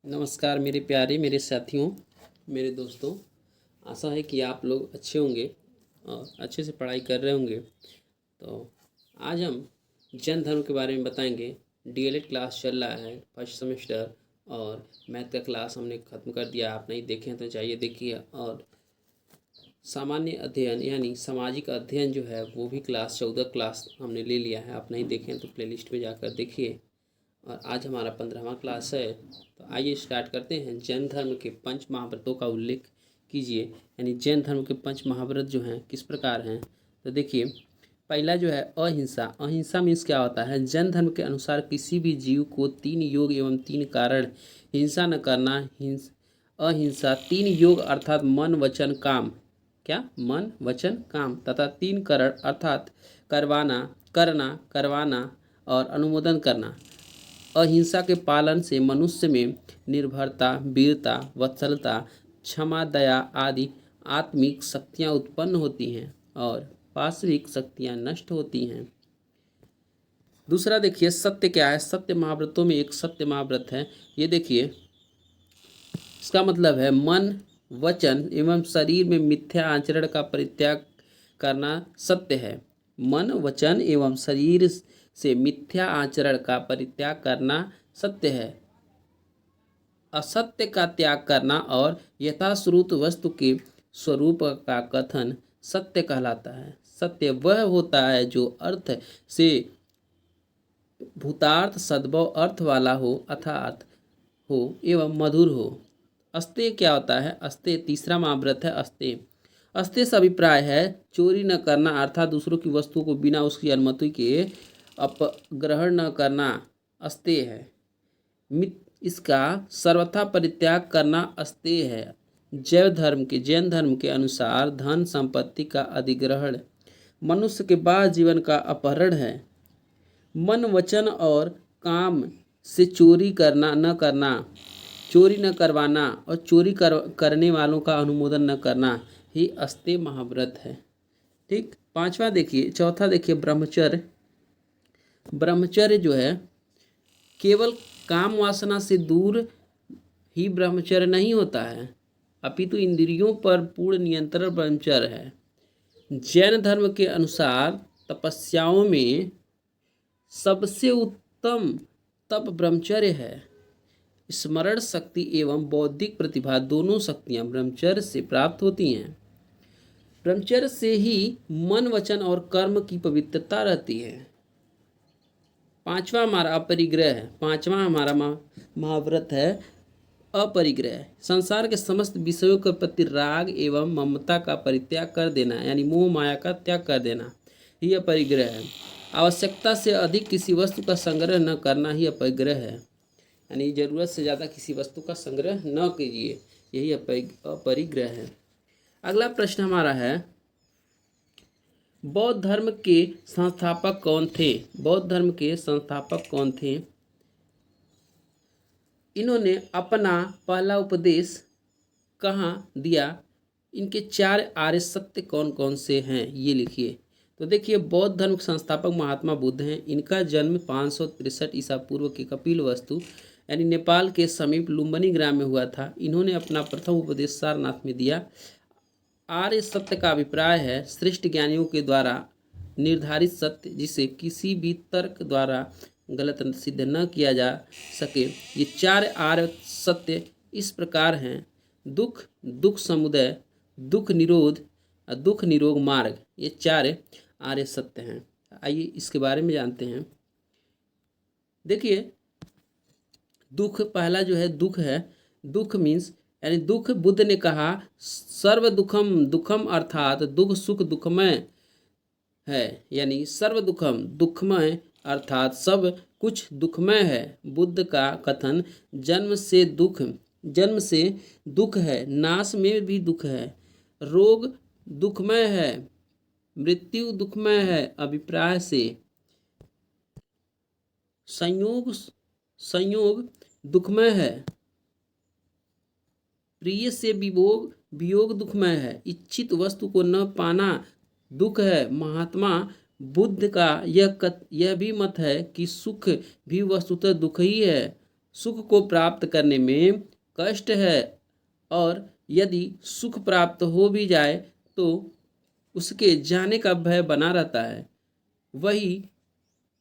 नमस्कार मेरे प्यारे मेरे साथियों, मेरे दोस्तों। आशा है कि आप लोग अच्छे होंगे और अच्छे से पढ़ाई कर रहे होंगे। तो आज हम जैन धर्म के बारे में बताएंगे। डीएलएड क्लास चल रहा है, फर्स्ट सेमेस्टर, और मैथ का क्लास हमने ख़त्म कर दिया। आप नहीं देखे हैं तो जाइए देखिए। और सामान्य अध्ययन यानी सामाजिक अध्ययन जो है वो भी क्लास 14 क्लास हमने ले लिया है। आप नहीं देखें तो प्लेलिस्ट में जाकर देखिए। और आज हमारा 15वां क्लास है। तो आइए स्टार्ट करते हैं। जैन धर्म के पंच महाव्रतों का उल्लेख कीजिए। यानी जैन धर्म के पंच महाव्रत जो हैं किस प्रकार हैं। तो देखिए, पहला जो है अहिंसा। अहिंसा मीन्स क्या होता है। जैन धर्म के अनुसार किसी भी जीव को 3 योग एवं 3 कारण हिंसा न करना। अहिंसा 3 योग अर्थात मन वचन काम, क्या मन वचन काम, तथा 3 करण अर्थात करवाना, करना, करवाना और अनुमोदन करना। अहिंसा के पालन से मनुष्य में निर्भरता, वीरता, वत्सलता, क्षमा, दया आदि आत्मिक शक्तियाँ उत्पन्न होती हैं और पाशविक शक्तियाँ नष्ट होती हैं। दूसरा देखिए, सत्य क्या है। सत्य महाव्रतों में एक सत्य महाव्रत है। ये देखिए, इसका मतलब है मन, वचन एवं शरीर में मिथ्या आचरण का परित्याग करना सत्य है। मन, वचन एवं शरीर से मिथ्या आचरण का परित्याग करना सत्य है। असत्य का त्याग करना और यथाश्रुत वस्तु के स्वरूप का कथन सत्य कहलाता है। सत्य वह होता है जो अर्थ से भूतार्थ सद्भाव अर्थ वाला हो, अर्थात हो एवं मधुर हो। अस्तेय क्या होता है। अस्तेय तीसरा महाव्रत है। अस्तेय अस्तेय से अभिप्राय है चोरी न करना, अर्थात दूसरों की वस्तुओं को बिना उसकी अनुमति के अपग्रहण न करना अस्तेय है। इसका सर्वथा परित्याग करना अस्तेय है। जैन धर्म के अनुसार धन संपत्ति का अधिग्रहण मनुष्य के बाद जीवन का अपहरण है। मन, वचन और काम से चोरी न करवाना और चोरी करने वालों का अनुमोदन न करना ही अस्तेय महाव्रत है। ठीक। चौथा देखिए, ब्रह्मचर्य। ब्रह्मचर्य जो है केवल काम वासना से दूर ही ब्रह्मचर्य नहीं होता है, अपितु इंद्रियों पर पूर्ण नियंत्रण ब्रह्मचर्य है। जैन धर्म के अनुसार तपस्याओं में सबसे उत्तम तप ब्रह्मचर्य है। स्मरण शक्ति एवं बौद्धिक प्रतिभा दोनों शक्तियां ब्रह्मचर्य से प्राप्त होती हैं। ब्रह्मचर्य से ही मन, वचन और कर्म की पवित्रता रहती है। पांचवा हमारा अपरिग्रह है। पांचवा हमारा महाव्रत है अपरिग्रह। संसार के समस्त विषयों के प्रति राग एवं ममता का परित्याग कर देना, यानी मोह माया का त्याग कर देना ही अपरिग्रह है। आवश्यकता से अधिक किसी वस्तु का संग्रह न करना ही अपरिग्रह है। यानी जरूरत से ज़्यादा किसी वस्तु का संग्रह न कीजिए, यही अपरिग्रह है। अगला प्रश्न हमारा है, बौद्ध धर्म के संस्थापक कौन थे। बौद्ध धर्म के संस्थापक कौन थे। इन्होंने अपना पहला उपदेश कहाँ दिया। इनके 4 आर्य सत्य कौन कौन से हैं ये लिखिए। तो देखिए, बौद्ध धर्म के संस्थापक महात्मा बुद्ध हैं। इनका जन्म 563 ईसा पूर्व के कपिलवस्तु यानी नेपाल के समीप लुम्बिनी ग्राम में हुआ था। इन्होंने अपना प्रथम उपदेश सारनाथ में दिया। आर्य सत्य का अभिप्राय है श्रेष्ठ ज्ञानियों के द्वारा निर्धारित सत्य, जिसे किसी भी तर्क द्वारा गलत सिद्ध न किया जा सके। ये 4 आर्य सत्य इस प्रकार हैं। दुख, दुख समुदय, दुख निरोध और दुख निरोग मार्ग, ये 4 आर्य सत्य हैं। आइए इसके बारे में जानते हैं। देखिए, दुख पहला जो है दुख है। दुख मीन्स यानी दुख, बुद्ध ने कहा सर्व दुखम दुखम, अर्थात दुख सुख दुखमय है। यानी सर्व दुखम दुखमय अर्थात सब कुछ दुखमय है। बुद्ध का कथन जन्म से दुख है, नाश में भी दुख है, रोग दुखमय है, मृत्यु दुखमय है। अभिप्राय से संयोग दुखमय है, प्रिय से वियोग दुखमय है, इच्छित वस्तु को न पाना दुख है। महात्मा बुद्ध का यह भी मत है कि सुख भी वस्तुतः दुख ही है। सुख को प्राप्त करने में कष्ट है, और यदि सुख प्राप्त हो भी जाए तो उसके जाने का भय बना रहता है।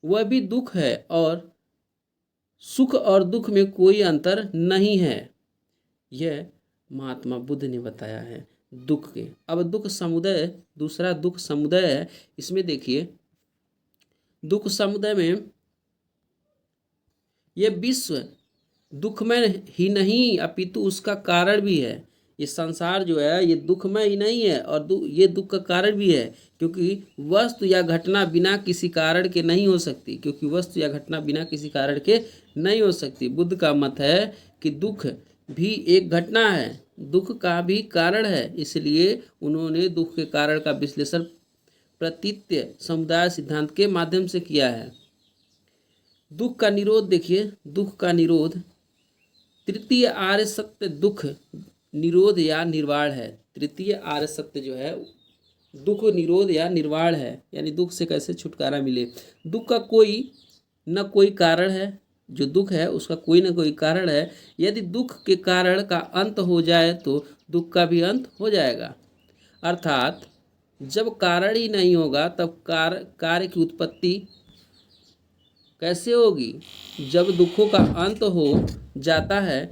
वह भी दुख है, और सुख और दुख में कोई अंतर नहीं है। यह महात्मा बुद्ध ने बताया है दुख के। अब दुख समुदय, दूसरा दुख समुदय है। इसमें देखिए, दुख समुदय में यह विश्व दुखमय ही नहीं अपितु उसका कारण भी है। ये संसार जो है ये दुखमय ही नहीं है, और ये दुख का कारण भी है, क्योंकि वस्तु या घटना बिना किसी कारण के नहीं हो सकती। हो सकती। बुद्ध का मत है कि दुख भी एक घटना है, दुख का भी कारण है। इसलिए उन्होंने दुख के कारण का विश्लेषण प्रतीत्य समुदाय सिद्धांत के माध्यम से किया है। दुख का निरोध देखिए, दुख का निरोध तृतीय आर्य सत्य दुख निरोध या निर्वाण है। तृतीय आर्य सत्य जो है दुख निरोध या निर्वाण है, यानी दुख से कैसे छुटकारा मिले। दुख का कोई न कोई कारण है, जो दुख है उसका कोई न कोई कारण है। यदि दुख के कारण का अंत हो जाए तो दुख का भी अंत हो जाएगा। अर्थात जब कारण ही नहीं होगा तब कार्य की उत्पत्ति कैसे होगी। जब दुखों का अंत हो जाता है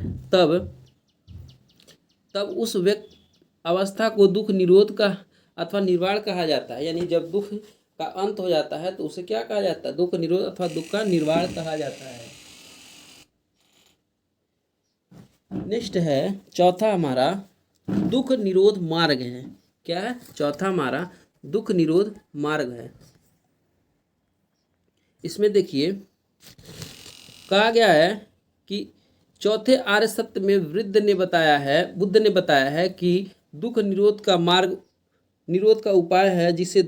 तब उस व्यक्ति अवस्था को दुख निरोध का अथवा निर्वाण कहा जाता है। यानी जब दुख का अंत हो जाता है तो उसे क्या कहा जाता है, दुख निरोध अथवा दुख का निर्वाण कहा जाता है। नेक्स्ट है चौथा हमारा दुख निरोध मार्ग है। क्या है? चौथा हमारा दुख निरोध मार्ग है। इसमें देखिए कहा गया है कि चौथे आर्य सत्य में बुद्ध ने बताया है कि दुख निरोध का मार्ग, निरोध का उपाय है जिसे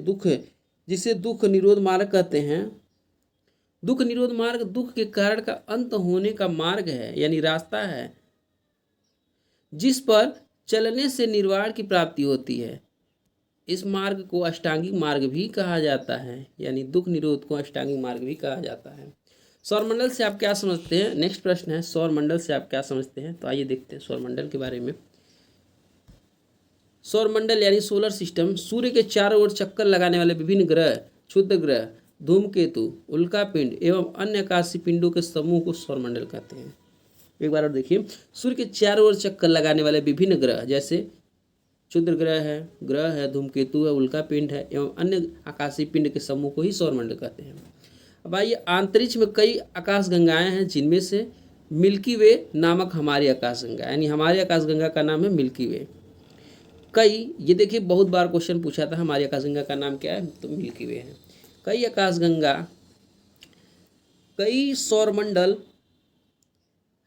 दुख निरोध मार्ग कहते हैं। दुख निरोध मार्ग दुख के कारण का अंत होने का मार्ग है, यानी रास्ता है, जिस पर चलने से निर्वाण की प्राप्ति होती है। इस मार्ग को अष्टांगिक मार्ग भी कहा जाता है, यानी दुख निरोध को अष्टांगिक मार्ग भी कहा जाता है। सौरमंडल से आप क्या समझते हैं? नेक्स्ट प्रश्न है, सौरमंडल से आप क्या समझते हैं? तो आइए देखते हैं सौरमंडल के बारे में। सौरमंडल यानी सोलर सिस्टम, सूर्य के चारों ओर चक्कर लगाने वाले विभिन्न ग्रह, क्षुद्र ग्रह, धूमकेतु, उल्कापिंड एवं अन्य आकाशीय पिंडों के समूह को सौरमंडल कहते हैं। एक बार और देखिए, सूर्य के चारों ओर चक्कर लगाने वाले विभिन्न ग्रह, जैसे क्षुद्र ग्रह है, धूमकेतु है, उल्कापिंड है एवं अन्य आकाशीय पिंड के समूह को ही सौरमंडल कहते हैं। अब आइए, अंतरिक्ष में कई आकाशगंगाएं हैं, जिनमें से मिल्की वे नामक हमारी आकाशगंगा, यानी हमारी आकाशगंगा का नाम है मिल्की वे। ये देखिए बहुत बार क्वेश्चन पूछा था हमारी आकाशगंगा का नाम क्या है, तो मिल्की वे है। कई सौरमंडल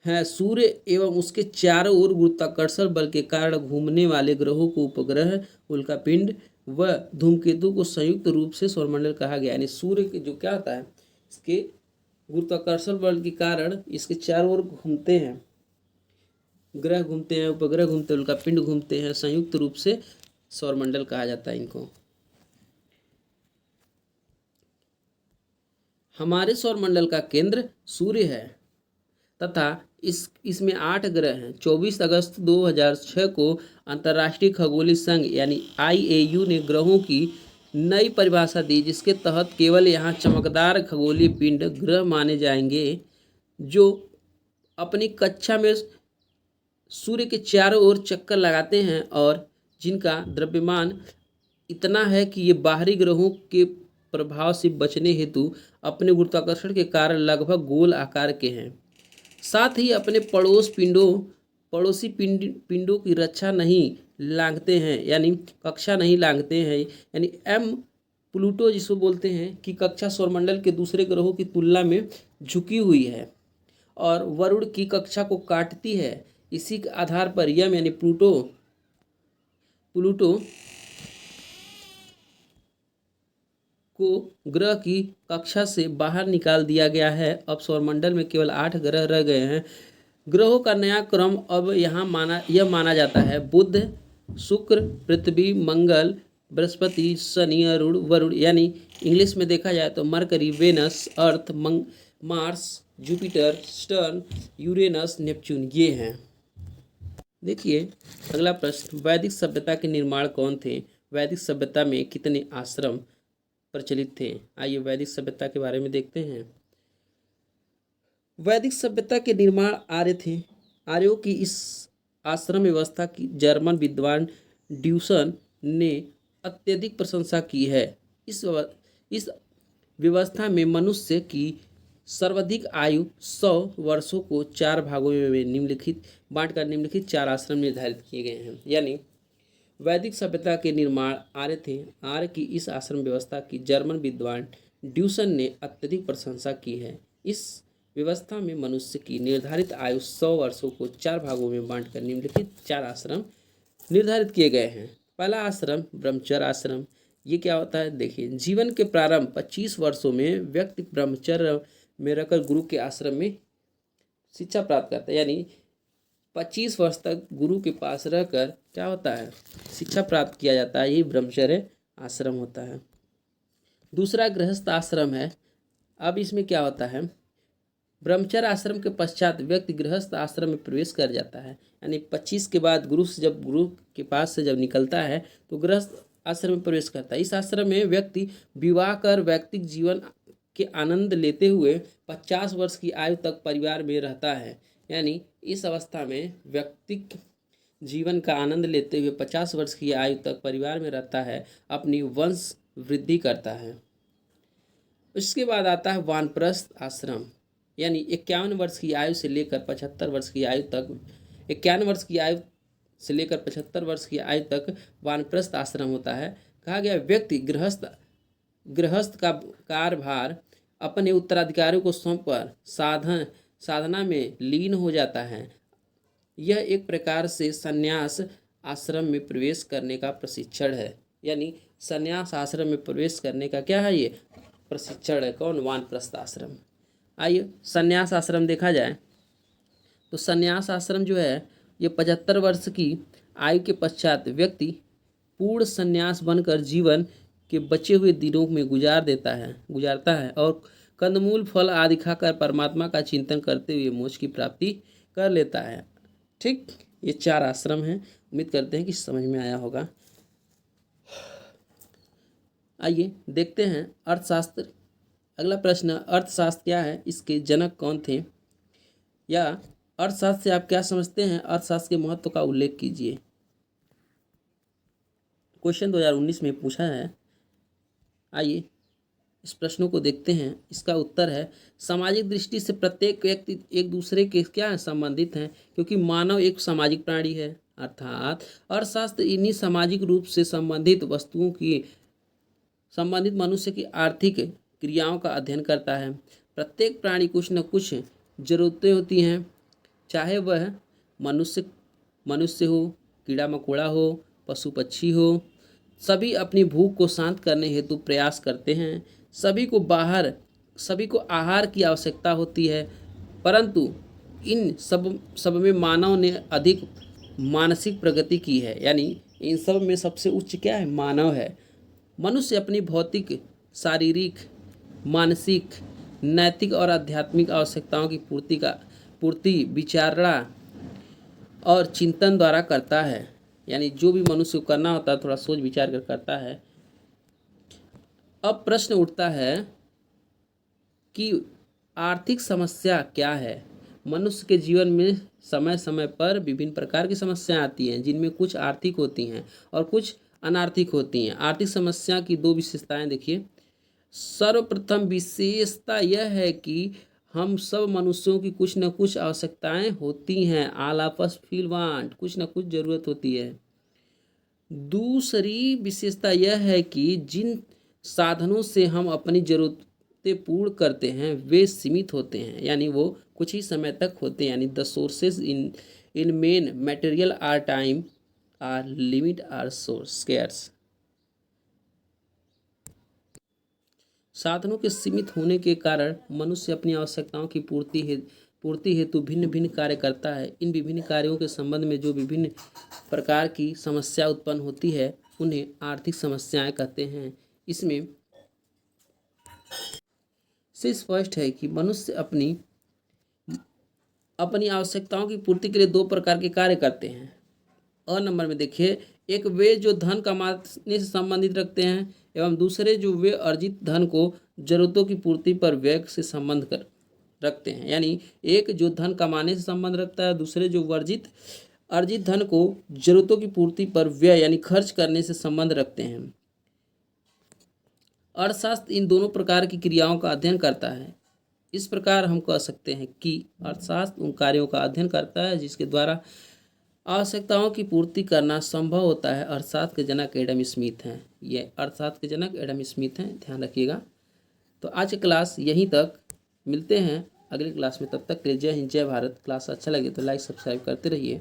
है। सूर्य एवं उसके चारों ओर गुरुत्वाकर्षण बल के कारण घूमने वाले ग्रहों को उपग्रह, उल्कापिंड व धूमकेतु को संयुक्त रूप से सौरमंडल कहा गया। यानी सूर्य के जो क्या होता है, इसके गुरुत्वाकर्षण बल के कारण इसके चारों ओर घूमते हैं, ग्रह घूमते हैं, उपग्रह घूमते हैं, उल्कापिंड घूमते हैं, संयुक्त रूप से सौरमंडल कहा जाता है इनको। हमारे सौरमंडल का केंद्र सूर्य है तथा इसमें 8 ग्रह हैं। 24 अगस्त 2006 को अंतर्राष्ट्रीय खगोलीय संघ यानी IAU ने ग्रहों की नई परिभाषा दी, जिसके तहत केवल यहाँ चमकदार खगोलीय पिंड ग्रह माने जाएंगे जो अपनी कक्षा में सूर्य के चारों ओर चक्कर लगाते हैं और जिनका द्रव्यमान इतना है कि ये बाहरी ग्रहों के प्रभाव से बचने हेतु अपने गुरुत्वाकर्षण के कारण लगभग गोल आकार के हैं। साथ ही अपने पड़ोसी पिंडों की रक्षा नहीं लांघते हैं, यानी कक्षा नहीं लांघते हैं। यानी प्लूटो जिसको बोलते हैं कि कक्षा सौरमंडल के दूसरे ग्रहों की तुलना में झुकी हुई है और वरुण की कक्षा को काटती है। इसी के आधार पर यम यानी प्लूटो को ग्रह की कक्षा से बाहर निकाल दिया गया है। अब सौरमंडल में केवल 8 ग्रह रह गए हैं। ग्रहों का नया क्रम अब यह माना जाता है: बुध, शुक्र, पृथ्वी, मंगल, बृहस्पति, शनि, वरुण, यानी इंग्लिश में देखा जाए तो Mercury, Venus, Earth, Mars, Jupiter, Saturn, Uranus, Neptune ये हैं। देखिए अगला प्रश्न, वैदिक सभ्यता के निर्माण कौन थे? वैदिक सभ्यता में कितने आश्रम प्रचलित थे? आइए वैदिक सभ्यता के बारे में देखते हैं। वैदिक सभ्यता के निर्माण आर्य थे। आर्यों की इस आश्रम व्यवस्था की जर्मन विद्वान ड्यूसन ने अत्यधिक प्रशंसा की है। इस व्यवस्था में मनुष्य की सर्वाधिक आयु 100 वर्षों को 4 भागों में निम्नलिखित बांटकर निम्नलिखित 4 आश्रम निर्धारित किए गए हैं। यानी वैदिक सभ्यता के निर्माण आर्य थे। आर्य की इस आश्रम व्यवस्था की जर्मन विद्वान ड्यूसन ने अत्यधिक प्रशंसा की है। इस व्यवस्था में मनुष्य की निर्धारित आयु 100 वर्षों को 4 भागों में बांटकर निम्नलिखित 4 आश्रम निर्धारित किए गए हैं। पहला आश्रम ब्रह्मचर्य आश्रम। ये क्या होता है? देखिए, जीवन के प्रारंभ 25 वर्षों में व्यक्ति ब्रह्मचर्य में रहकर गुरु के आश्रम में शिक्षा प्राप्त करता है। यानी 25 वर्ष तक गुरु के पास रहकर क्या होता है? शिक्षा प्राप्त किया जाता है। यही ब्रह्मचर्य आश्रम होता है। दूसरा गृहस्थ आश्रम है। अब इसमें क्या होता है? ब्रह्मचर्य आश्रम के पश्चात व्यक्ति गृहस्थ आश्रम में प्रवेश कर जाता है। यानी 25 के बाद गुरु के पास से जब निकलता है तो गृहस्थ आश्रम में प्रवेश करता है। इस आश्रम में व्यक्ति विवाह कर व्यक्तिगत जीवन के आनंद लेते हुए 50 वर्ष की आयु तक परिवार में रहता है। यानी इस अवस्था में व्यक्तिगत जीवन का आनंद लेते हुए 50 वर्ष की आयु तक परिवार में रहता है, अपनी वंश वृद्धि करता है। उसके बाद आता है वानप्रस्थ आश्रम। यानी 51 वर्ष की आयु से लेकर 75 वर्ष की आयु तक 51 वर्ष की आयु से लेकर 75 वर्ष की आयु तक वानप्रस्थ आश्रम होता है। कहा गया व्यक्ति गृहस्थ का कार्यभार अपने उत्तराधिकारियों को सौंपकर साधना में लीन हो जाता है। यह एक प्रकार से संन्यास आश्रम में प्रवेश करने का प्रशिक्षण है। यानी संन्यास आश्रम में प्रवेश करने का क्या है? ये प्रशिक्षण है। कौन? वानप्रस्थ आश्रम। आइए संन्यास आश्रम देखा जाए तो संन्यास आश्रम जो है ये 75 वर्ष की आयु के पश्चात व्यक्ति पूर्ण संन्यास बनकर जीवन के बचे हुए दिनों में गुजारता है और कंदमूल फल आदि खाकर परमात्मा का चिंतन करते हुए मोक्ष की प्राप्ति कर लेता है। ठीक, ये 4 आश्रम हैं। उम्मीद करते हैं कि समझ में आया होगा। आइए देखते हैं अर्थशास्त्र। अगला प्रश्न, अर्थशास्त्र क्या है? इसके जनक कौन थे? या अर्थशास्त्र से आप क्या समझते हैं? अर्थशास्त्र के महत्व का उल्लेख कीजिए। क्वेश्चन 2019 में पूछा है। आइए इस प्रश्नों को देखते हैं। इसका उत्तर है सामाजिक दृष्टि से प्रत्येक व्यक्ति एक दूसरे के क्या है? संबंधित हैं, क्योंकि मानव एक सामाजिक प्राणी है। अर्थात अर्थशास्त्र इन्हीं सामाजिक रूप से संबंधित वस्तुओं की संबंधित मनुष्य की आर्थिक क्रियाओं का अध्ययन करता है। प्रत्येक प्राणी कुछ न कुछ जरूरतें होती हैं, चाहे वह मनुष्य हो, कीड़ा मकोड़ा हो, पशु पक्षी हो। सभी अपनी भूख को शांत करने हेतु प्रयास करते हैं। सभी को आहार की आवश्यकता होती है, परंतु इन सब में मानव ने अधिक मानसिक प्रगति की है। यानी इन सब में सबसे उच्च क्या है? मानव है। मनुष्य अपनी भौतिक, शारीरिक, मानसिक, नैतिक और आध्यात्मिक आवश्यकताओं की पूर्ति विचारणा और चिंतन द्वारा करता है। यानी जो भी मनुष्य को करना होता है थोड़ा सोच विचार कर करता है। अब प्रश्न उठता है कि आर्थिक समस्या क्या है? मनुष्य के जीवन में समय समय पर विभिन्न प्रकार की समस्याएं आती हैं, जिनमें कुछ आर्थिक होती हैं और कुछ अनार्थिक होती हैं। आर्थिक समस्या की 2 विशेषताएं देखिए। सर्वप्रथम विशेषता यह है कि हम सब मनुष्यों की कुछ न कुछ आवश्यकताएं होती हैं। All of us feel want, कुछ न कुछ जरूरत होती है। दूसरी विशेषता यह है कि जिन साधनों से हम अपनी जरूरतें पूर्ण करते हैं वे सीमित होते हैं। यानी वो कुछ ही समय तक होते हैं। यानी the sources in main material are time are limit are source scarce. साधनों के सीमित होने के कारण मनुष्य अपनी आवश्यकताओं की पूर्ति हेतु भिन्न भिन्न कार्य करता है। इन विभिन्न कार्यों के संबंध में जो विभिन्न प्रकार की समस्या उत्पन्न होती है उन्हें आर्थिक समस्याएं कहते हैं। इसमें इससे स्पष्ट है कि मनुष्य अपनी अपनी आवश्यकताओं की पूर्ति के लिए दो प्रकार के कार्य करते हैं। अ नंबर में देखिए, एक वे जो धन कमाने से संबंधित रखते हैं एवं दूसरे जो वे अर्जित धन को जरूरतों की पूर्ति पर व्यय से संबंध कर रखते हैं। यानी एक जो धन कमाने से संबंध रखता है, दूसरे जो अर्जित धन को जरूरतों की पूर्ति पर व्यय यानी खर्च करने से संबंध रखते हैं। अर्थशास्त्र इन दोनों प्रकार की क्रियाओं का अध्ययन करता है। इस प्रकार हम कह सकते हैं कि अर्थशास्त्र उन कार्यों का अध्ययन करता है जिसके द्वारा आवश्यकताओं की पूर्ति करना संभव होता है। अर्थशास्त्र के जनक एडम स्मिथ हैं। ये अर्थशास्त्र के जनक एडम स्मिथ हैं, ध्यान रखिएगा। तो आज की क्लास यहीं तक, मिलते हैं अगली क्लास में। तब तक के लिए जय हिंद, जय भारत। क्लास अच्छा लगे तो लाइक सब्सक्राइब करते रहिए।